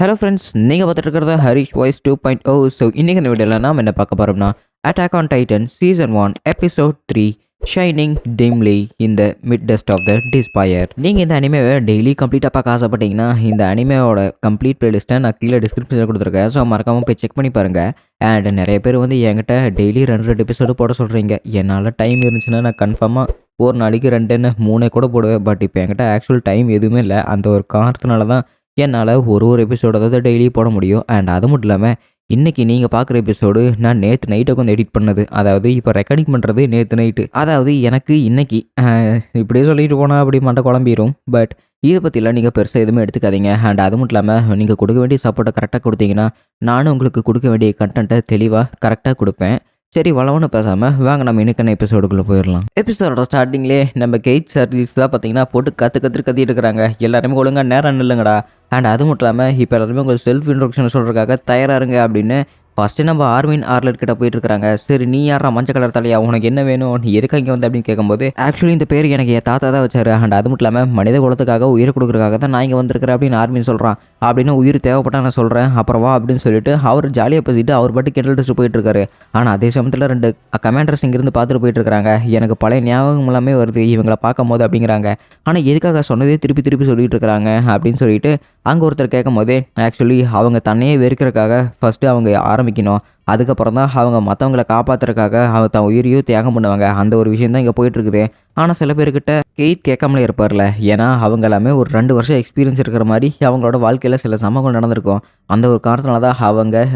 Hello friends, நீங்கள் பார்த்துட்டு இருக்கிறது ஹரிஷ் வாய்ஸ் 2.0. ஸோ இன்றைக்கி இந்த வீடியோவில் நாம் என்ன பார்க்க போகிறோம்னா, attack on titan season 1 episode 3 shining dimly இந்த mid dust of the despair. நீங்கள் இந்த அனிமேவை டெய்லி கம்ப்ளீட்டாக பார்க்க ஆசைப்பட்டீங்கன்னா இந்த அனிமேவோட கம்ப்ளீட் பிளேலிஸ்ட்டை நான் கீழே டிஸ்கிரிப்ஷனில் கொடுத்துருக்கேன். ஸோ மறக்காமல் போய் செக் பண்ணி பாருங்கள். அண்ட் நிறைய பேர் வந்து என்கிட்ட டெய்லி 2 எபிசோடு போட சொல்கிறீங்க. என்னால் டைம் இருந்துச்சுன்னா நான் கன்ஃபார்மாக ஒரு நாளைக்கு 2 3 கூட போடுவேன். பட் இப்போ என்கிட்ட ஆக்சுவல் டைம் எதுவுமே இல்லை. அந்த ஒரு காரணத்தினால தான் என்னால் ஒரு எபிசோடு அதாவது டெய்லி போட முடியும். அண்ட் அது மட்டும் இல்லாமல் இன்றைக்கி நீங்கள் பார்க்குற எபிசோடு நான் நேற்று நைட்டை வந்து எடிட் பண்ணது. அதாவது இப்போ ரெக்கார்டிங் பண்ணுறது நேற்று நைட்டு. அதாவது எனக்கு இன்றைக்கி இப்படியே சொல்லிட்டு போனால் அப்படி மண்டை குழம்பிடும். பட் இதை பற்றிலாம் நீங்கள் பெருசாக எதுவுமே எடுத்துக்காதீங்க. அண்ட் அது மட்டும் இல்லாமல் நீங்கள் கொடுக்க வேண்டிய சப்போர்ட்டை கரெக்டாக கொடுத்தீங்கன்னா நானும் உங்களுக்கு கொடுக்க வேண்டிய கண்டென்ட்டை தெளிவாக கரெக்டாக கொடுப்பேன். சரி, வளவனு பேசாமல் வாங்க நம்ம இன்னைக்கான எபிசோடுக்குள்ளே போயிடலாம். எபிசோடோட ஸ்டார்டிங்லேயே நம்ம கெய்ட் சர்வீஸ் தான் பார்த்தீங்கன்னா போட்டு கத்திட்டு இருக்கிறாங்க. எல்லாருமே ஒழுங்காக நேரம் நில்லுங்கடா. அண்ட் அது மட்டும் இல்லாமல் இப்போ எல்லாருமே உங்களுக்கு செல்ஃப் இன்ட்ரோடக்ஷன் சொல்கிறதுக்காக தயாராருங்க அப்படின்னு ஃபஸ்ட்டு நம்ம ஆர்மின் ஆர்லெட் கிட்ட போயிட்டு இருக்காங்க. சரி, நீ யாரா மஞ்சள் கலர் தலையா, உனக்கு என்ன வேணும், நீ எதுக்கு இங்கே வந்து அப்படின்னு கேட்கும்போது ஆக்சுவலி இந்த பேர் எனக்கு என் தாத்தா தான் வச்சாரு. அண்ட் அது மட்டும் இல்லாமல் மனித குலத்துக்காக உயிரை கொடுக்குறதுக்காக தான் நான் இங்கே வந்திருக்கிறேன் அப்படின்னு ஆர்மின் சொல்கிறான். அப்படின்னு உயிர் தேவைப்பட்டா நான் சொல்கிறேன் அப்புறம் வா அப்படின்னு சொல்லிட்டு அவர் ஜாலியாக பேசிட்டு அவர் பாட்டு கெட்டல் அடிச்சுட்டு போயிட்டு இருக்காரு. ஆனால் அதே சமயத்தில் 2 கமாண்டர்ஸ் இங்கிருந்து பார்த்துட்டு போயிட்டு இருக்காங்க. எனக்கு பழைய ஞாபகம் எல்லாமே வருது இவங்களை பார்க்கும் போது அப்படிங்கிறாங்க. ஆனால் எதுக்காக சொன்னதே திருப்பி சொல்லிட்டு இருக்கிறாங்க அப்படின்னு சொல்லிட்டு அங்கே ஒருத்தர் கேட்கும் போதே ஆக்சுவலி அவங்க தன்னையே வெறுக்கிறதுக்காக ஃபஸ்ட்டு அவங்க ஆரம்பிக்கணும். அதுக்கப்புறம் தான் அவங்க மற்றவங்களை காப்பாற்றுறதுக்காக அவங்க தன் உயிரையும் தியாகம் பண்ணுவாங்க. அந்த ஒரு விஷயம் தான் இங்கே போயிட்டுருக்குது. ஆனால் சில பேர்கிட்ட கெய்த் கேட்காமலே இருப்பார்ல. ஏன்னா அவங்க எல்லாமே ஒரு 2 வருஷம் எக்ஸ்பீரியன்ஸ் இருக்கிற மாதிரி அவங்களோட வாழ்க்கையில் சில சம்பவங்கள் நடந்திருக்கும். அந்த ஒரு காரணத்தினால தான்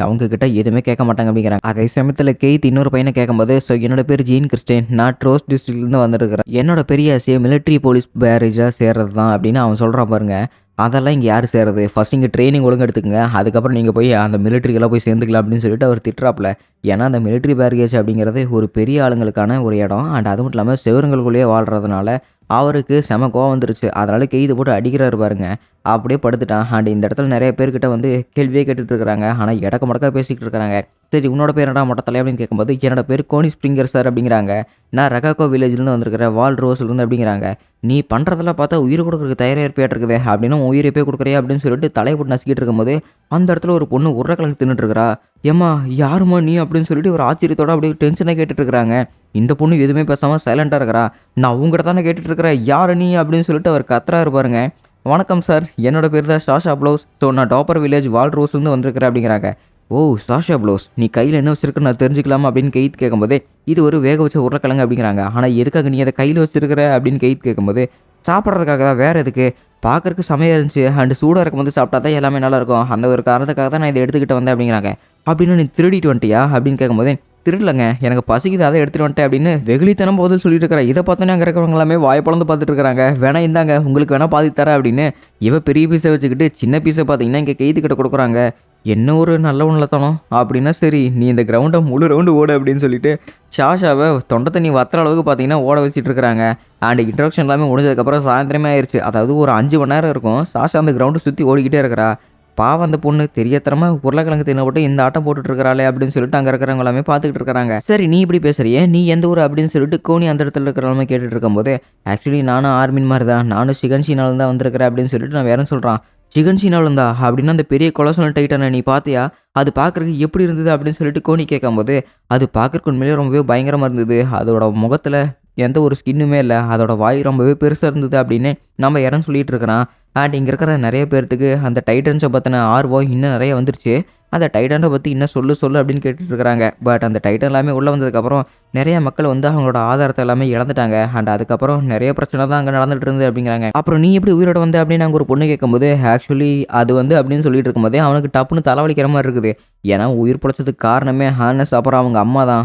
அவங்கக்கிட்ட எதுவுமே கேட்க மாட்டாங்க அப்படிங்கிறாங்க. அதே சமயத்தில் கெய்த் இன்னொரு பையனை கேட்கும்போது என்னோட பேர் ஜீன் கிறிஸ்டின், நான் ட்ரோஸ் டிஸ்ட்ரிக்ட்லேருந்து வந்துருக்கிறேன். என்னோட பெரிய ஆசையை மிலிட்ரி போலீஸ் பேரேஜாக சேர்றது தான் அப்படின்னு அவன் சொல்கிறான் பாருங்க. அதெல்லாம் இங்கே யார் சேர்றது, ஃபஸ்ட் இங்கே ட்ரைனிங் ஒழுங்கு எடுத்துக்கங்க, அதுக்கப்புறம் நீங்கள் போய் அந்த மிலிட்ரிக்கெல்லாம் போய் சேர்ந்துக்கலாம் அப்படின்னு சொல்லிட்டு அவர் திட்டுறாப்புல. ஏன்னா அந்த மிலிட்ரி பேரிகேஜ் அப்படிங்கிறது ஒரு பெரிய ஆளுங்களுக்கான ஒரு இடம். அண்ட் அது மட்டும் இல்லாமல் சிவருங்களுக்குள்ளேயே வாழ்கிறதுனால அவருக்கு செம கோவம் வந்துருச்சு. அதனால் கெய்து போட்டு அடிக்கிறாரு பாருங்க. அப்படியே படுத்துட்டான். அண்ட் இந்த இடத்துல நிறைய பேர்கிட்ட வந்து கேள்வியே கேட்டுட்டு இருக்கிறாங்க. ஆனால் இடக்க முடக்கா பேசிக்கிட்டு இருக்கிறாங்க. சரி, உன்னோட பேர் என்னடா மொட்டை தலை அப்படின்னு கேட்கும்போது என்னோட பேர் கோனி ஸ்ப்ரிங்கர் சார் அப்படிங்கிறாங்க. நான் ரகாக்கோ வில்லேஜ்லேருந்து வந்திருக்கிறேன், வால் ரோஸ்லேருந்து அப்படிங்கிறாங்க. நீ பண்ணுறதெல்லாம் பார்த்தா உயிர் கொடுக்குறதுக்கு தயாராக இருப்பேட் இருக்குது அப்படின்னு உயிரை போய் கொடுக்குறியா அப்படின்னு சொல்லிட்டு தலையை போட்டு நசுக்கிட்டு இருக்கும்போது அந்த இடத்துல ஒரு பொண்ணு உருளைக்கிழங்கு தின்னுட்டு இருக்கிறா. ஏம்மா யாருமா நீ அப்படின்னு சொல்லிட்டு ஒரு ஆச்சரியத்தோட அப்படியே டென்ஷனாக கேட்டுட்டு இருக்கிறாங்க. இந்த பொண்ணு எதுவுமே பேசாமல் சைலண்டாக இருக்கிறா. நான் உங்கள்கிட்ட தானே கேட்டுட்டு இருக்கிறேன், யார் நீ அப்படின்னு சொல்லிட்டு அவர் கத்துறா இருப்பாருங்க. வணக்கம் சார், என்னோட பேர் தான் சாஷா ப்ளவுஸ். ஸோ நான் டாப்பர் வில்லேஜ் வால் ரோஸ்லேருந்து வந்திருக்கிறேன் அப்படிங்கிறாங்க. ஓ சாஷா ப்ளவுஸ், நீ கையில் என்ன வச்சிருக்க நான் தெரிஞ்சுக்கலாமா அப்படின்னு கெய்த் கேட்கும்போதே இது ஒரு வேக வச்ச உருளைக்கிழங்கு அப்படிங்கிறாங்க. ஆனால் எதுக்காக நீ அதை கையில் வச்சிருக்கிற அப்படின்னு கெய்த் கேட்கும்போது சாப்பிட்றதுக்காக தான், வேறு எதுக்கு, பார்க்கறதுக்கு செமையாக இருந்துச்சு அண்டு சூடாக இருக்கும்போது சாப்பிட்டா தான் எல்லாமே நல்லாயிருக்கும், அந்த ஒரு காரணத்துக்காக தான் நான் இதை எடுத்துக்கிட்டு வந்தேன் அப்படிங்கிறாங்க. அப்படின்னு நீ திருடிட்டு வந்துட்டியா அப்படின்னு கேட்கும்போதே திருடலைங்க, எனக்கு பசிக்குது அதை எடுத்துகிட்டு வந்துட்டேன் அப்படின்னு வெகுளித்தனம் போது சொல்லிட்டு இருக்கிறேன். இதை பார்த்தோன்னே அங்கே இருக்கிறவங்க எல்லாமே வாய்ப்பளந்து பார்த்துட்டு இருக்கிறாங்க. வேணா இந்தாங்க உங்களுக்கு வேணா பாதி தரேன் அப்படின்னு பெரிய பீஸை வச்சுக்கிட்டு சின்ன பீஸை பார்த்தீங்கன்னா இங்கே கைதுக்கிட்ட கொடுக்குறாங்க. என்ன ஒரு நல்ல உணலத்தனம் அப்படின்னா சரி நீ இந்த கிரவுண்டை முழு ரவுண்டு ஓடு அப்படின்னு சொல்லிட்டு ஷாஷாவை தொண்டை தண்ணி வத்துற அளவுக்கு பார்த்தீங்கன்னா ஓட வச்சுட்டு இருக்கிறாங்க. அண்ட் இன்ட்ரடக்ஷன் எல்லாமே முடிஞ்சதுக்கப்புறம் சாயந்தரமே ஆயிடுச்சு. அதாவது ஒரு 5 மணி நேரம் இருக்கும். ஷாஷா அந்த கிரவுண்டை சுற்றி ஓடிக்கிட்டே இருக்கிறா. பாவம் அந்த பொண்ணு தெரியாதரமா உருளைக்கிழங்கு தின்னப்பட்டு இந்த ஆட்டம் போட்டுட்டு இருக்கிறாளே அப்படின்னு சொல்லிட்டு அங்கே இருக்கிறவங்க எல்லாமே பார்த்துக்கிட்டு இருக்கிறாங்க. சரி, நீ இப்படி பேசுறியே, நீ எந்த ஊர் அப்படின்னு சொல்லிட்டு கோனி அந்த இடத்துல இருக்கிறவங்க கேட்டுட்டு இருக்கும்போது ஆக்சுவலி நானும் ஆர்மின் மாதிரி தான், நானும் சிகன்ஷினாலும் தான் வந்திருக்கிறேன் அப்படின்னு சொல்லிட்டு நான் வேற சொல்கிறான். சிகன்ஷினாலும் தான் அப்படின்னா அந்த பெரிய கொலசோனல் டைட்டனை நீ பார்த்தியா, அது பார்க்குறதுக்கு எப்படி இருந்தது அப்படின்னு சொல்லிட்டு கோனி கேட்கும்போது அது பார்க்குறக்கு உண்மையிலே ரொம்பவே பயங்கரமாக இருந்தது. அதோட முகத்தில் எந்த ஒரு ஸ்கின்னுமே இல்லை, அதோட வாய் ரொம்பவே பெருசாக இருந்தது அப்படின்னு நம்ம யாரும் சொல்லிகிட்டு இருக்கிறான். அண்ட் இங்கே இருக்கிற நிறைய பேர்த்துக்கு அந்த டைட்டன்ஸை பற்றின ஆர்வம் இன்னும் நிறைய வந்துருச்சு. அந்த டைட்டனை பற்றி இன்னும் சொல்லு அப்படின்னு கேட்டுட்டு இருக்கிறாங்க. பட் அந்த டைட்டன் எல்லாமே உள்ளே வந்ததுக்கப்புறம் நிறைய மக்கள் வந்து அவங்களோட ஆதாரத்தை எல்லாமே இழந்துட்டாங்க. அண்ட் அதுக்கப்புறம் நிறைய பிரச்சனை தான் அங்கே நடந்துட்டு இருந்தது அப்படிங்கிறாங்க. அப்புறம் நீ எப்படி உயிரோட வந்து அப்படின்னு நாங்கள் ஒரு பொண்ணு கேட்கும்போது ஆக்சுவலி அது வந்து அப்படின்னு சொல்லிட்டு இருக்கும்போதே அவனுக்கு டப்புன்னு தலைவலிக்கிற மாதிரி இருக்குது. ஏன்னா உயிர் பிழைச்சதுக்கு காரணமே ஹானஸ் அப்புறம் அவங்க அம்மா தான்.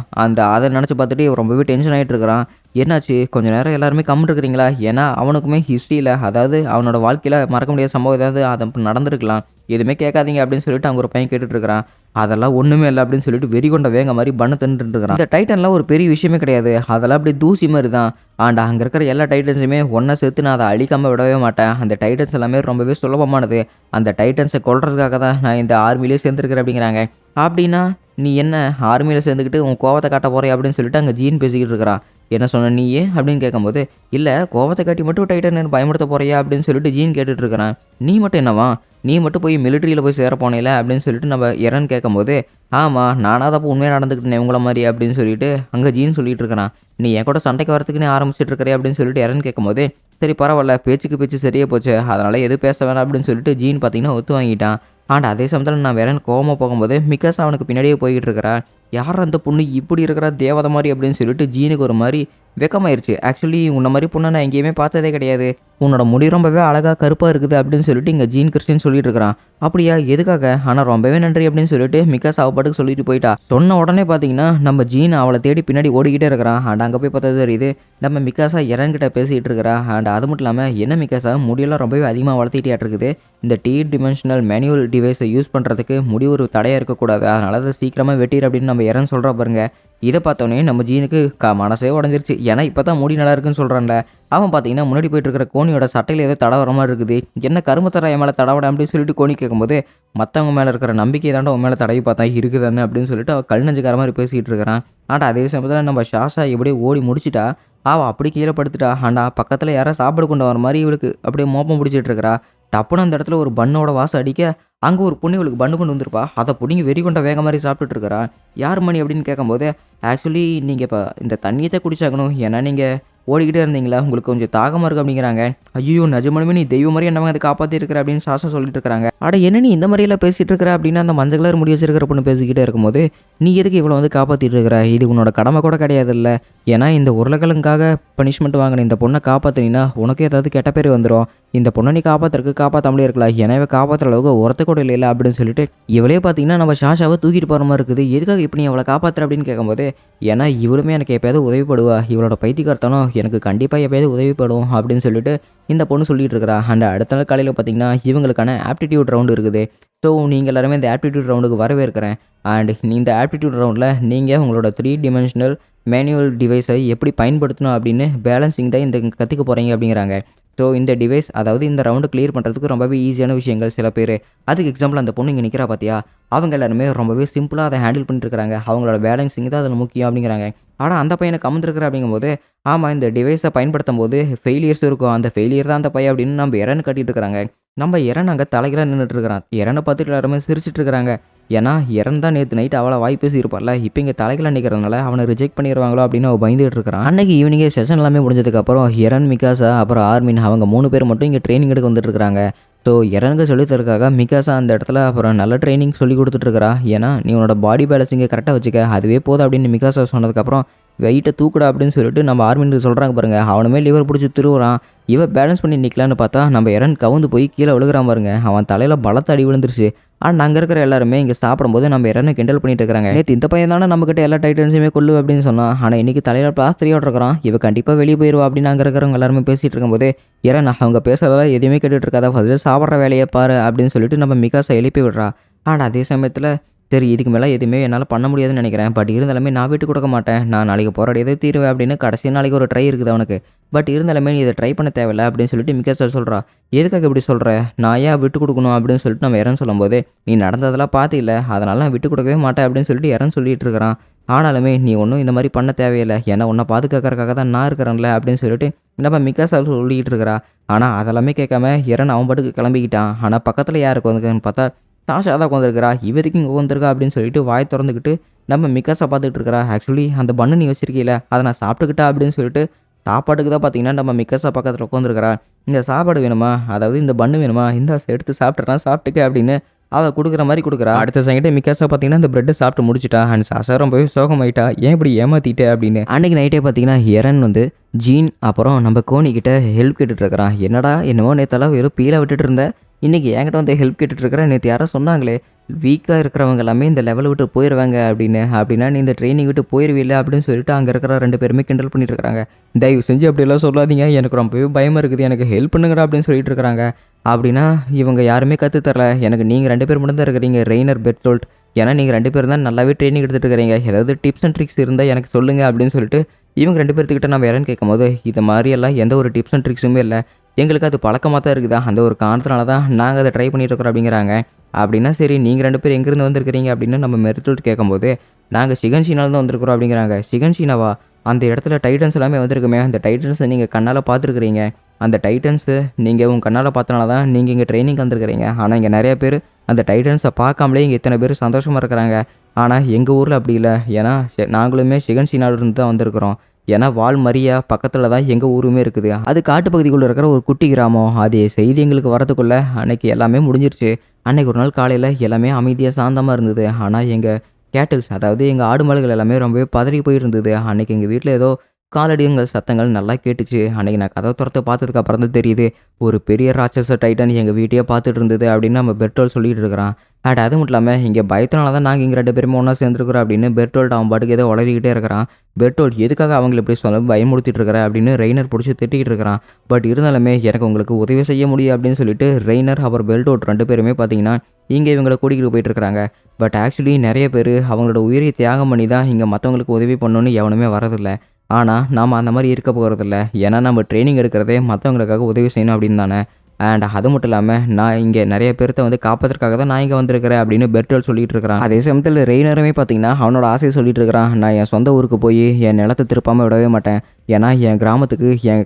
அதை நினச்சி பார்த்துட்டு ரொம்பவே டென்ஷன் ஆகிட்டு இருக்கிறான். என்னாச்சு, கொஞ்சம் நேரம் எல்லாருமே கம்மிட்டு இருக்கிறீங்களா, ஏன்னா அவனுக்குமே ஹிஸ்ட்ரியில் அதாவது அவனோட வாழ்க்கையில் மறக்க முடியாத சம்பவம் ஏதாவது அதை நடந்திருக்கலாம், எதுவுமே கேட்காதீங்க அப்படின்னு சொல்லிட்டு அங்கே ஒரு பையன் கேட்டுட்டு இருக்கிறான். அதெல்லாம் ஒன்றுமே இல்லை அப்படின்னு சொல்லிட்டு வெறி கொண்ட வேங்க மாதிரி பண்ணு தின்னுட்டு இருக்கிறான். இந்த டைட்டன்லாம் ஒரு பெரிய விஷயமே கிடையாது, அதெல்லாம் அப்படி தூசி மாதிரி தான். அண்ட் அங்கே இருக்கிற எல்லா டைட்டன்ஸுமே ஒன்றா சேர்த்து நான் அதை அழிக்காமல் விடவே மாட்டேன். அந்த டைட்டன்ஸ் எல்லாமே ரொம்பவே சுலபமானது. அந்த டைட்டன்ஸை கொல்றதுக்காக தான் நான் இந்த ஆர்மியிலே சேர்ந்துருக்கிறேன் அப்படிங்கிறாங்க. அப்படின்னா நீ என்ன ஆர்மியில் சேர்ந்துக்கிட்டு உன் கோவத்தை காட்ட போகிறே அப்படின்னு சொல்லிட்டு அங்கே ஜீன் பேசிக்கிட்டு இருக்கிறான். என்ன சொன்ன நீயே அப்படின்னு கேட்கும்போது, இல்லை கோவத்தை காட்டி மட்டும் டைட்டன் பயமுறுத்த போறியா அப்படின்னு சொல்லிட்டு ஜீன் கேட்டுட்டு இருக்கிறான். நீ மட்டும் என்னவா, நீ மட்டும் போய் மிலிட்ரியில் போய் சேர போனேல அப்படின்னு சொல்லிட்டு நம்ம எரன் கேட்கும்போது, ஆமாம் நானாக தான் அப்போ உண்மையாக நடந்துக்கிட்டேன் உங்களை மாதிரி அப்படின்னு சொல்லிட்டு அங்கே ஜீன் சொல்லிட்டு இருக்கிறான். நீ என் கூட சண்டைக்கு வரத்துக்குன்னு ஆரம்பிச்சிட்டு இருக்கிறே அப்படின்னு சொல்லிட்டு எரன் கேட்கும்போது, சரி பரவாயில்ல பேச்சுக்கு பேச்சு சரியே போச்சு, அதனால் எது பேச வேணாம் அப்படின்னு சொல்லிட்டு ஜீன் பார்த்தீங்கன்னா ஒத்து வாங்கிட்டான். ஆனால் அதே சமயத்தில் நான் வேறன் கோவமாக போகும்போது மிக்காஸ் அவனுக்கு பின்னாடியே போய்கிட்டு இருக்கிறா. யார் அந்த பொண்ணு இப்படி இருக்கிறா தேவதை மாதிரி அப்படின்னு சொல்லிட்டு ஜீனுக்கு ஒரு மாதிரி வெக்கமாயிருச்சு. ஆக்சுவலி உன்ன மாதிரி பொண்ணை நான் எங்கேயுமே பார்த்ததே கிடையாது, உன்னோட முடி ரொம்பவே அழகாக கருப்பாக இருக்குது அப்படின்னு சொல்லிட்டு இங்கே ஜீன் கிறிஸ்டின் சொல்லிட்டு இருக்கிறான். அப்படியா எதுக்காக, ஆனால் ரொம்பவே நன்றி அப்படின்னு சொல்லிட்டு மிக்காஸ் அவ பாட்டுக்கு சொல்லிட்டு போயிட்டா. சொன்ன உடனே பார்த்தீங்கன்னா நம்ம ஜீன் அவளை தேடி பின்னாடி ஓடிக்கிட்டே இருக்கிறான். அண்ட் அங்கே போய் பார்த்தா தெரியுது நம்ம மிக்காஸா எரன்கிட்ட பேசிகிட்டு இருக்கிறா. அண்ட் அது மட்டும் இல்லாமல் என்ன மிக்காஸா முடியெல்லாம் ரொம்பவே அதிகமாக வளர்த்திட்டே இருக்குது, இந்த டி டிமென்ஷனல் மேனுவல் டிவைஸை யூஸ் பண்ணுறதுக்கு முடி ஒரு தடையாக இருக்கக்கூடாது, அதனால அதை சீக்கிரமாக வெட்டிடு அப்படின்னு நம்ம எரன் சொல்கிறா பாருங்க. இதை பார்த்தோன்னே நம்ம ஜீனுக்கு மனசே உடஞ்சிருச்சு. ஏன்னா இப்போ தான் முடி நல்லா இருக்குன்னு சொல்கிறான்ல. அவன் பார்த்தீங்கன்னா முன்னாடி போயிட்டு இருக்கிற கோனியோட சட்டையில் ஏதோ தடை வர மாதிரி இருக்குது. என்ன கரும்பு தர என் மேலே தடவிட அப்படின்னு சொல்லிட்டு கோனி கேட்கும்போது, மற்றவங்க மேலே இருக்கிற நம்பிக்கை தாண்டா உன் மேலே தடவி பார்த்தா இருக்குதானே அப்படின்னு சொல்லிட்டு அவள் கல் நெஞ்சுக்கார மாதிரி பேசிகிட்டு இருக்கிறான். ஆனால் அதே சமயத்தில் நம்ம ஷாஷா எப்படியே ஓடி முடிச்சிட்டா. அவள் அப்படி கீழே படுத்துட்டா. ஆண்டா பக்கத்தில் யாரோ சாப்பாடு கொண்டு வர மாதிரி இவளுக்கு அப்படியே மோப்பம் பிடிச்சிட்டு இருக்கிறா. டப்புன்னு அந்த இடத்துல ஒரு பண்ணோட வாசம் அடிக்க, அங்கே ஒரு பொண்ணு இவளுக்கு பண்ணு கொண்டு வந்திருப்பா. அதை பிடிங்கி வெறி கொண்ட வேக மாதிரி சாப்பிட்டுட்டு இருக்கிறா. யார் மணி அப்படின்னு கேட்கும்போது, ஆக்சுவலி நீங்கள் இப்போ இந்த தண்ணியத்தை குடிச்சாகணும், ஏன்னா நீங்கள் ஓடிக்கிட்டே இருந்தீங்களா, உங்களுக்கு கொஞ்சம் தாகமாக இருக்குது அப்படிங்கிறாங்க. ஐயோ நிஜமாலுமே நீ தெய்வம் மாதிரி என்னவங்க அதை காப்பாற்றி இருக்கிற அப்படின்னு சாசா சொல்லிட்டு இருக்கிறாங்க. அட என்ன நீ இந்த மாதிரியெல்லாம் பேசிகிட்டு இருக்கிற அப்படின்னு அந்த மஞ்சள் கலர் முடி வச்சிருக்கிற பொண்ணு பேசிக்கிட்டே இருக்கும்போது, நீ எதுக்கு இவ்வளோ வந்து காப்பாற்றிட்டு இருக்கிற, இது உன்னோட கடமை கூட கிடையாது இல்லை, ஏன்னா இந்த உருளைக்கிழங்காக பனிஷ்மெண்ட் வாங்கின இந்த பொண்ணை காப்பாற்றினா உனக்கு ஏதாவது கெட்ட பேர் வந்துடும், இந்த பொண்ணை நீ காப்பாற்றாமலே இருக்கலாம், எனவே காப்பாற்றுற அளவுக்கு ஒருத்த கூட இல்லை அப்படின்னு சொல்லிட்டு இவளே பார்த்தீங்கன்னா நம்ம ஷாஷாவை தூக்கிட்டு போகிற மாதிரி இருக்குது. எதுக்காக இப்போ நீ அவளை காப்பாற்றுற அப்படின்னு கேட்கும்போது, ஏன்னா இவளுமே எனக்கு எப்போயாவது உதவிப்படுவா, இவளோட பைத்தியக்காரத்தனம் எனக்கு கண்டிப்பாக எப்போயாவது உதவிப்படும் அப்படின்னு சொல்லிட்டு இந்த பொண்ணு சொல்லிட்டு இருக்கிறா. அண்ட் அடுத்த நாள் காலையில் பார்த்தீங்கன்னா இவங்களுக்கான ஆப்டிடியூட் ரவுண்டு இருக்குது. ஸோ நீங்கள் எல்லாருமே இந்த ஆப்டிடியூட் ரவுண்டுக்கு வரவேற்கிறேன். அண்ட் இந்த ஆப்டிடியூட் ரவுண்டில் நீங்கள் உங்களோட 3 டிமென்ஷனல் மேனுவல் டிவைஸை எப்படி பயன்படுத்தணும் அப்படின்னு பேலன்சிங் தான் இந்த கற்றுக்க போகிறீங்க அப்படிங்கிறாங்க. ஸோ இந்த டிவைஸ் அதாவது இந்த ரவுண்டு கிளியர் பண்ணுறதுக்கு ரொம்பவே ஈஸியான விஷயங்கள் சில பேர். அதுக்கு எக்ஸாம்பிள் அந்த பொண்ணு இங்கே நிற்கிறா பார்த்தியா, அவங்க எல்லாருமே ரொம்பவே சிம்பிளாக அதை ஹேண்டில் பண்ணிட்டுருக்காங்க, அவங்களோட பேலன்சிங் தான் அதில் முக்கியம் அப்படிங்கிறாங்க. ஆனால் அந்த பையனை கமந்துருக்குற அப்படிங்கும்போது, ஆமாம் இந்த டிவைஸை பயன்படுத்தும் போது ஃபெயிலியர்ஸ் இருக்கும், அந்த ஃபெயிலியர் தான் அந்த பையன் அப்படின்னு நம்ம எரன் கட்டிட்டு இருக்கிறாங்க. நம்ம எரன் அங்கே தலைகளாக நின்றுட்டு இருக்கிறான். எரனை பார்த்துட்டு எல்லாருமே சிரிச்சிட்டு இருக்கிறாங்க. ஏன்னா எரன் தான் நேற்று நைட்டு அவளை வாய் பேசி இருப்பார்ல, இப்போ இங்கே தலைகளாக நிற்கிறதுனால அவனை ரிஜெக்ட் பண்ணிடுவாங்களோ அப்படின்னு அவள் பயந்துட்டு இருக்கிறான். அன்னைக்கு ஈவினிங்கே செஷன் எல்லாமே முடிஞ்சதுக்கப்புறம் எரன், மிகாசா அப்புறம் ஆர்மின் அவங்க 3 பேர் மட்டும் இங்கே ட்ரைனிங் எடுக்க வந்துட்டு இருக்காங்க. ஸோ எரனுக்கு சொல்லித்தருக்காக மிகாசா அந்த இடத்துல அப்புறம் நல்ல ட்ரைனிங் சொல்லி கொடுத்துட்ருக்கிறா. ஏன்னா நீ உன்னோட பாடி பேலன்ஸிங்கை கரெக்டாக வச்சுக்க, அதுவே போதும் அப்படின்னு மிகாசா சொன்னதுக்கப்புறம் வெயிட்டை தூக்குடா அப்படின்னு சொல்லிட்டு நம்ம ஆர்மின்னு சொல்கிறாங்க பாருங்க. அவனுமே லிவர் பிடிச்சி திருவுறான். இவன் பேலன்ஸ் பண்ணி நிற்கலான்னு பார்த்தா நம்ம எரன் கவுந்து போய் கீழே விழுகிறான் பாருங்க. அவன் தலையில் பலத்த அடி விழுந்துருச்சு. ஆனால் அங்கே இருக்கிற எல்லாருமே இங்கே சாப்பிடும்போது நம்ம எரனை கிண்டல் பண்ணிட்டு இருக்கிறாங்க. நேற்று இந்த பையன் தானே நம்மக்கிட்ட எல்லா டைட்டன்ஸுமே கொள்ளு அப்படின்னு சொன்னான், ஆனால் இன்றைக்கி தலையில் பிளாஸ்திரியோட இருக்கிறான், இவன் கண்டிப்பாக வெளியே போயிடுவா அப்படின்னு அங்கே இருக்கிறவங்க எல்லாருமே பேசிகிட்டு இருக்கும்போது, எரன் அவங்க பேசுகிறதா எதுவுமே கேட்டுட்டு இருக்காதா, ஃபஸ்ட்டு சாப்பிட்ற வேலையை பாரு அப்படின்னு சொல்லிட்டு நம்ம மிகாசா எழுப்பி விடுறா. ஆனால் அதே சமயத்தில் சரி இதுக்கு மேலே எதுவுமே என்னால் பண்ண முடியாதுன்னு நினைக்கிறேன், பட் இருந்தாலுமே நான் விட்டு கொடுக்க மாட்டேன், நான் நாளைக்கு போராடியதே தீருவேன் அப்படின்னு கடைசி நாளைக்கு ஒரு ட்ரை இருக்குது அவனுக்கு. பட் இருந்தாலுமே நீ இதை ட்ரை பண்ண தேவையில்லை அப்படின்னு சொல்லிட்டு மிகாசா சொல்கிறா. எதுக்காக இப்படி சொல்கிற, நான் ஏன் விட்டு கொடுக்கணும் அப்படின்னு சொல்லிட்டு நம்ம எரன் சொல்லும்போது, நீ நடந்ததெல்லாம் பார்த்து இல்லை, அதனால நான் விட்டு கொடுக்கவே மாட்டேன் அப்படின்னு சொல்லிட்டு எரன் சொல்லிட்டு இருக்கிறான். ஆனாலுமே நீ ஒன்றும் இந்த மாதிரி பண்ண தேவையில்லை, ஏன்னா உன்னை பாதுகாக்கிறதுக்காக தான் நான் இருக்கிறேன்ல அப்படின்னு சொல்லிட்டு நம்ம மிகாசா சொல்லிக்கிட்டு இருக்கிறா. ஆனால் அதெல்லாமே கேட்காம எரன் அவன் பாட்டுக்கு கிளம்பிக்கிட்டான். ஆனால் பக்கத்தில் யாருக்கு வந்துருக்குன்னு பார்த்தா சாஷா தான் உட்காந்துருக்கிறா. இவதுக்கு இங்கே உட்காந்துருக்கா அப்படின்னு சொல்லிட்டு வாய் திறந்துக்கிட்டு நம்ம மிகாசா பார்த்துக்கிட்டு இருக்கிறா. ஆக்சுவலி அந்த பண்ணு நீ வச்சிருக்கீல, அதை நான் சாப்பிட்டுக்கிட்டா அப்படின்னு சொல்லிட்டு சாப்பாட்டுக்கு தான் பார்த்தீங்கன்னா நம்ம மிகாசா பக்கத்தில் உட்காந்துருக்கிறா. இந்த சாப்பாடு வேணுமா, அதாவது இந்த பண்ணு வேணுமா, இந்த எடுத்து சாப்பிட்றா சாப்பிட்டுக்க அப்படின்னு அவள் கொடுக்குற மாதிரி கொடுக்குறா. அடுத்த செகண்டே மிகாசா பார்த்தீங்கன்னா இந்த பிரெட்டை சாப்பிட்டு முடிச்சிட்டா. அண்ட் சாஷா ரொம்பவே சோகமாயிட்டா, ஏன் இப்படி ஏமாற்றிட்டே அப்படின்னு. அன்றைக்கி நைட்டே பார்த்தீங்கன்னா எரன் வந்து ஜீன் அப்புறம் நம்ம கோனிக்கிட்ட ஹெல்ப் கேட்டுட்டு இருக்கிறான். என்னடா என்னமோ நேற்றெல்லாம் வெறும் பீலை விட்டுட்டு இருந்தேன், இன்றைக்கி என்கிட்ட வந்து ஹெல்ப் கேட்டுட்ருக்கிறேன், நேற்று யாரோ சொன்னாங்களே வீக்காக இருக்கிறவங்க எல்லாமே இந்த லெவலை விட்டு போயிடுவாங்க அப்படின்னு, அப்படின்னா நீ இந்த ட்ரைனிங் விட்டு போயிடுவில்லை அப்படின்னு சொல்லிட்டு அங்கே இருக்கிற 2 பேருமே கிண்டல் பண்ணிட்டு இருக்காங்க. தயவு செஞ்சு அப்படியெல்லாம் சொல்லாதீங்க, எனக்கு ரொம்பவே பயமாக இருக்குது, எனக்கு ஹெல்ப் பண்ணுங்கடா அப்படின்னு சொல்லிட்டு இருக்கிறாங்க. அப்படின்னா இவங்க யாருமே கற்றுத்தரல, எனக்கு நீங்கள் 2 பேர் மட்டும் தான் இருக்கிறீங்க, ரெய்னர், பெர்டோல்ட், ஏன்னா நீங்கள் 2 பேர் தான் நல்லாவே ட்ரைனிங் எடுத்துகிட்டு இருக்கிறீங்க, ஏதாவது டிப்ஸ் அண்ட் ட்ரிக்ஸ் இருந்தால் எனக்கு சொல்லுங்கள் அப்படின்னு சொல்லிட்டு இவங்க 2 பேர்த்துக்கிட்ட நம்ம யாருன்னு கேட்கும்போது, இது மாதிரியெல்லாம் எந்த ஒரு டிப்ஸ் அண்ட் ட்ரிக்ஸுமே இல்லை, எங்களுக்கு அது பழக்கமாக தான் இருக்குதா, அந்த ஒரு காரணத்தினால தான் நாங்கள் அதை ட்ரை பண்ணிட்டு இருக்கிறோம் அப்படிங்கிறாங்க. அப்படின்னா சரி நீங்கள் 2 பேர் எங்கேருந்து வந்திருக்கிறீங்க அப்படின்னு நம்ம மெர்டோல்ட் கேட்கும்போது, நாங்கள் ஷிகன்ஷினால தான் வந்திருக்கிறோம் அப்படிங்கிறாங்க. ஷிகன்ஷினாவா, அந்த இடத்துல டைட்டன்ஸ் எல்லாமே வந்திருக்குமே, அந்த டைட்டன்ஸை நீங்கள் கண்ணால் பார்த்துருக்குறீங்க. அந்த டைட்டன்ஸு நீங்கள் உங்கள் கண்ணால் பார்த்தனால தான் நீங்கள் இங்கே ட்ரைனிங் வந்திருக்கிறீங்க. ஆனால் இங்கே நிறைய பேர் அந்த டைட்டன்ஸை பார்க்காமலே இங்கே இத்தனை பேர் சந்தோஷமாக இருக்கிறாங்க. ஆனால் எங்கள் ஊரில் அப்படி இல்லை. ஏன்னா நாங்களுமே ஷிகன்ஷி நாடுலேருந்து தான் வந்திருக்கிறோம். ஏன்னா வால்மரியா பக்கத்தில் தான் எங்கள் ஊருமே இருக்குது. அது காட்டுப்பகுதிக்குள்ளே இருக்கிற ஒரு குட்டி கிராமம். அது செய்தி எங்களுக்கு வரதுக்குள்ளே அன்னைக்கு எல்லாமே முடிஞ்சிருச்சு. அன்னைக்கு ஒரு நாள் காலையில் எல்லாமே அமைதியாக சாந்தமாக இருந்தது. ஆனால் எங்கள் கேட்டில்ஸ், அதாவது எங்கள் ஆடு மாடுகள் எல்லாமே ரொம்பவே பதறி போயிருந்தது. அன்னைக்கு எங்கள் வீட்டில் ஏதோ காலடிங்கள் சத்தங்கள் நல்லா கேட்டுச்சு. அன்னைக்கு நான் கதவை திறந்து பார்த்ததுக்கு அப்புறம் தான் தெரியுது, ஒரு பெரிய ராட்சச டைட்டன் எங்கள் வீட்டையே பார்த்துட்டு இருந்தது அப்படின்னு நம்ம பெர்டோல் சொல்லிட்டு இருக்கிறான். அது மட்டும் இல்லாமல் இங்கே பயத்தினால தான் நாங்கள் இங்கே 2 பேருமே ஒன்றா சேர்ந்துருக்குறோம் அப்படின்னு பெர்டோல்ட் அவன் பாட்டுக்கு ஏதோ உளறிக்கிட்டே இருக்கிறான். பெர்டோல் எதுக்காக அவங்களை இப்படி சொல்ல பயமுறுத்திட்டு இருக்கிற அப்படின்னு ரெய்னர் பிடிச்சி திட்டிக்கிட்டு இருக்கிறான். பட் இருந்தாலுமே எனக்கு உங்களுக்கு உதவி செய்ய முடியும் அப்படின்னு சொல்லிட்டு ரெய்னர் அப்புறம் பெர்டோல்ட் 2 பேருமே பார்த்தீங்கன்னா இங்கே இவங்களை கூட்டிகிட்டு போயிட்டு இருக்கிறாங்க. பட் ஆக்சுவலி நிறைய பேர் அவங்களோட உயிரை தியாகம் பண்ணி தான் இங்கே மற்றவங்களுக்கு உதவி பண்ணணுன்னு எவனுமே வரதில்லை. ஆனால் நாம் அந்த மாதிரி இருக்க போகிறதில்ல. ஏன்னா நம்ம ட்ரைனிங் எடுக்கிறதே மற்றவங்களுக்காக உதவி செய்யணும் அப்படின்னு தானே. அது மட்டும் இல்லாமல் நான் இங்கே நிறைய பேர்த்த வந்து காப்பதற்காக தான் நான் இங்கே வந்திருக்கிறேன் அப்படின்னு பெர்டோல் சொல்லிட்டு இருக்கிறான். அதே சமயத்தில் ரெய்னருமே பார்த்தீங்கன்னா அவனோட ஆசையை சொல்லிட்டு இருக்கிறான். நான் என் சொந்த ஊருக்கு போய் என் நிலத்தை திருப்பாமல் விடவே மாட்டேன். ஏன்னா என்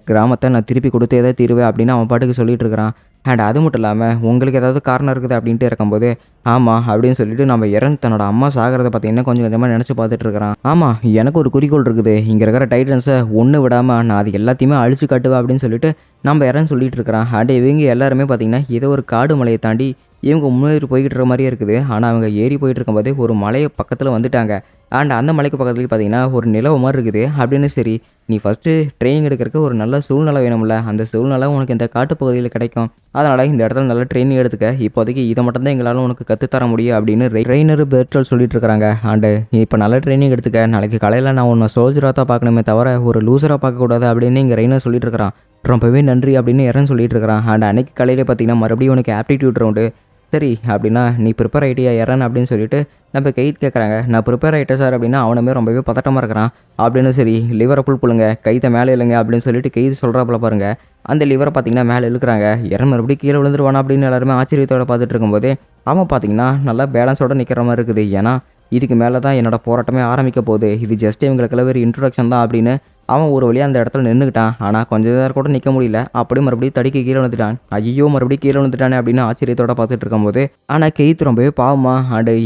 கிராமத்தை நான் திருப்பி கொடுத்தே தான் தீருவேன் அப்படின்னு அவன் பாட்டுக்கு சொல்லிட்டு இருக்கிறான். அது மட்டும் இல்லாமல் உங்களுக்கு ஏதாவது காரணம் இருக்குது அப்படின்ட்டு இருக்கும்போது ஆமாம் அப்படின்னு சொல்லிட்டு நம்ம எரன் தன்னோட அம்மா சாகிறத பார்த்தீங்கன்னா கொஞ்சம் கொஞ்சமாக நினச்சி பார்த்துட்டு இருக்கிறான். ஆமாம், எனக்கு ஒரு குறிக்கோள் இருக்குது. இங்கே இருக்கிற டைட்டன்ஸை ஒன்று விடாமல் நான் அது எல்லாத்தையுமே அழிச்சு காட்டுவேன் அப்படின்னு சொல்லிட்டு நம்ம எரன் சொல்லிட்டு இருக்கிறான். இவங்க எல்லாருமே பார்த்தீங்கன்னா ஏதோ ஒரு காடு மலையை தாண்டி இவங்க முன்னேறி போய்கிட்டு இருக்க மாதிரியே இருக்குது. ஆனால் அவங்க ஏறி போயிட்டு இருக்கும்போதே ஒரு மலையை பக்கத்தில் வந்துட்டாங்க. அந்த மலைக்கு பக்கத்துலேயே பார்த்தீங்கன்னா ஒரு நிலவு மாதிரி இருக்குது. அப்படின்னு சரி, நீ ஃபஸ்ட்டு ட்ரைனிங் எடுக்கிறதுக்கு ஒரு நல்ல சூழ்நிலை வேணும்ல, அந்த சூழ்நிலை உனக்கு இந்த காட்டுப்பகுதியில் கிடைக்கும். அதனால் இந்த இடத்துல நல்ல ட்ரைனிங் எடுத்துக்க. இப்போதைக்கு இதை மட்டும்தான் எங்களால் உனக்கு கற்றுத்தர முடியும் அப்படின்னு ட்ரெயினர் பெர்டோல் சொல்லிட்டு இருக்கிறாங்க. இப்போ நல்ல ட்ரைனிங் எடுத்துக்க. நாளைக்கு காலையில் நான் உன்னை சோல்ஜராக தான் பார்க்கணுமே தவிர ஒரு லூசராக பார்க்கக்கூடாது அப்படின்னு இங்கே ரெய்னர் சொல்லிட்டு இருக்கிறான். ரொம்பவே நன்றி அப்படின்னு எரன் சொல்லிட்டு இருக்கிறான். அன்னைக்கு காலையில் பார்த்தீங்கன்னா மறுபடியும் உனக்கு ஆப்டிடியூட் ரவுண்டு. சரி அப்படின்னா நீ ப்ரிப்பேர் ஆகிட்டியா எரன் அப்படின்னு சொல்லிட்டு நம்ம கைத் கேட்குறாங்க. நான் ப்ரிப்பேர் ஆகிட்டேன் சார் அப்படின்னா அவனுமே ரொம்பவே பதட்டமாக இருக்கிறான். அப்படின்னு சரி லிவரை புல்லுங்க, கைத்தை மேலே இல்லைங்க அப்படின்னு சொல்லிட்டு கைது சொல்கிறாப்புல பாருங்க. அந்த லிவரை பார்த்தீங்கன்னா மேலே இழுக்கிறாங்க. எரன் மறுபடியும் கீழே விழுந்துருவானா அப்படின்னு எல்லாருமே ஆச்சரியத்தோட பார்த்துட்டு இருக்கும்போது அவன் பார்த்தீங்கன்னா நல்லா பேலன்ஸோட நிற்கிற மாதிரி இருக்குது. ஏன்னா இதுக்கு மேலே தான் என்னோடய போராட்டமே ஆரம்பிக்க போகுது. இது ஜஸ்ட் இவங்களுக்குள்ள ஒரு இன்ட்ரொடக்ஷன் தான் அப்படின்னு அவன் ஒரு வழியாக அந்த இடத்துல நின்றுக்கிட்டான். ஆனால் கொஞ்சம் நேரம் கூட நிற்க முடியல. அப்படியே மறுபடியும் தடிக்கு கீழே விழுந்துட்டான். ஐயோ மறுபடியும் கீழே விழுந்துட்டானே அப்படின்னு ஆச்சரியத்தோட பார்த்துட்டு இருக்கும்போது ஆனால் கெய்த் ரொம்பவே பாவமா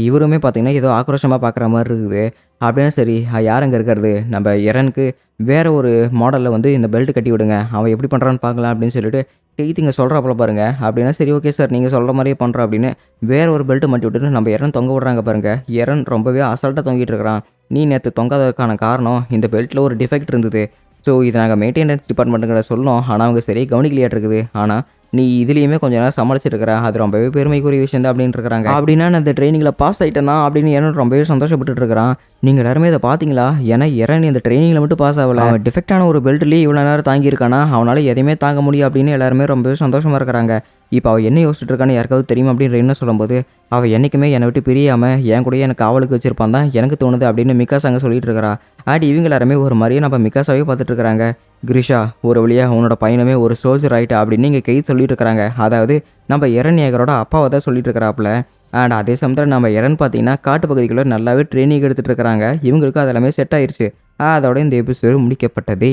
இவருமே பார்த்தீங்கன்னா ஏதோ ஆக்ரோஷமாக பார்க்குற மாதிரி இருக்குது. அப்படின்னு சரி யார் அங்கே இருக்கிறது, நம்ம எரனுக்கு வேறு ஒரு மாடலில் வந்து இந்த பெல்ட் கட்டி விடுங்க, அவன் எப்படி பண்ணுறான்னு பார்க்கலாம் அப்படின்னு சொல்லிட்டு கெய்த் இங்கே சொல்கிறாப்புல பாருங்க. அப்படின்னா சரி ஓகே சார் நீங்கள் சொல்கிற மாதிரியே பண்ணுறோம் அப்படின்னு வேறு ஒரு பெல்ட்டு மாட்டி விட்டுட்டு நம்ம எரன் தொங்க விடுறாங்க பாருங்க. எரன் ரொம்பவே அசால்ட்டாக தொங்கிட்டு இருக்கிறான். நீ நேற்று தொங்காததுக்கான காரணம் இந்த பெல்ட்டில் ஒரு டிஃபெக்ட் இருந்தது. ஸோ இதை நாங்கள் மெயின்டெனன்ஸ் டிபார்ட்மெண்ட்டுங்கிட்ட சொன்னோம். ஆனால் அவங்க சரியாக கவனிக்கலையாட்டு இருக்குது. ஆனால் நீ இதுலேயுமே கொஞ்சம் நேரம் சமாளிச்சிருக்கிற, அது ரொம்பவே பெருமைக்குரிய விஷயம் தான் அப்படின்னு இருக்கிறாங்க. அப்படின்னா நான் இந்த ட்ரைனிங்கில் பாஸ் ஆகிட்டேனா அப்படின்னு எரன் ரொம்பவே சந்தோஷப்பட்டு இருக்கிறான். நீங்கள் எல்லாருமே இதை பார்த்தீங்களா? ஏன்னா எரன் இந்த ட்ரைனிங்கில் மட்டும் பாஸ் ஆகலை, அவன் டிஃபெக்டான ஒரு பெல்ட்லேயே இவ்வளோ நேரம் தாங்கியிருக்கானா, அவனால் எதையுமே தாங்க முடியும் அப்படின்னு எல்லாருமே ரொம்பவே சந்தோஷமாக இருக்கிறாங்க. இப்போ அவள் என்ன யோசிச்சுட்டு இருக்கான்னு யாருக்காவது தெரியும் அப்படின்னு என்ன சொல்லும்போது அவள் என்றைக்குமே என்னை விட்டு பிரியாமல் என் கூடயே எனக்கு காவலுக்கு வச்சிருப்பான் தான் எனக்கு தோணுது அப்படின்னு மிகாஸ் அங்கே சொல்லிட்டு இருக்கிறா. இவங்க எல்லாருமே ஒரு மாதிரியே நம்ம மிகாஸாவே பார்த்துட்டு இருக்கிறாங்க. கிரிஷா ஒரு வழியாக உன்னோட பையனுமே ஒரு சோல்ஜர் ஆகிட்டா அப்படின்னு இங்கே கை சொல்லிட்டு இருக்கிறாங்க. அதாவது நம்ம எரன் ஏகரோட அப்பாவை தான் சொல்லிட்டு இருக்கிறாப்புல. அதே சமயத்தில் நம்ம எரன் பார்த்தீங்கன்னா காட்டு பகுதிக்குள்ளே நல்லாவே ட்ரைனிங் எடுத்துகிட்டு இருக்கிறாங்க. இவங்களுக்கு அதெல்லாமே செட் ஆயிடுச்சு. அதோட இந்த எபிசோடு முடிக்கப்பட்டதே.